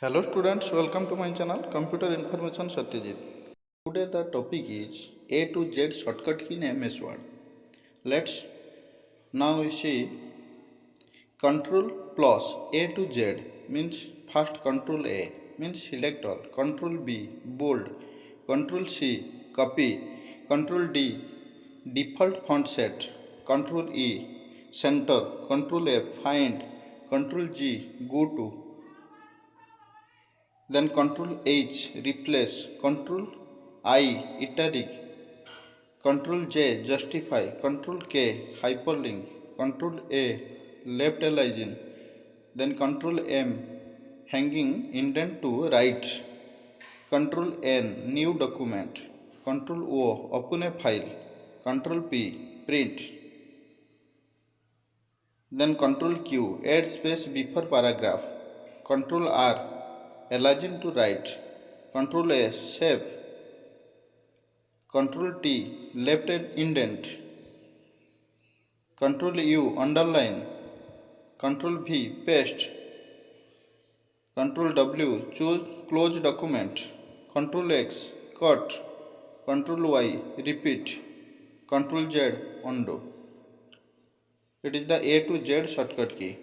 Hello students, welcome to my channel Computer Information Satyajit. Today the topic is A to Z shortcut key in MS Word. Let's now see Ctrl plus A to Z means first Ctrl A means select all, Ctrl B bold, Ctrl C copy, Ctrl D default font set, Ctrl E center, Ctrl F find, Ctrl G go to, then Ctrl H replace, Ctrl I iterative, Ctrl J justify, Ctrl K hyperlink, Ctrl A left align, then Ctrl M hanging indent to right, Ctrl N new document, Ctrl O open a file, Ctrl P print, then Ctrl Q add space before paragraph, Ctrl R align to right, Ctrl A save, Ctrl T left indent, Ctrl U underline, Ctrl V paste, Ctrl W choose close document, Ctrl X cut, Ctrl Y repeat, Ctrl Z undo. It is the A to Z shortcut key.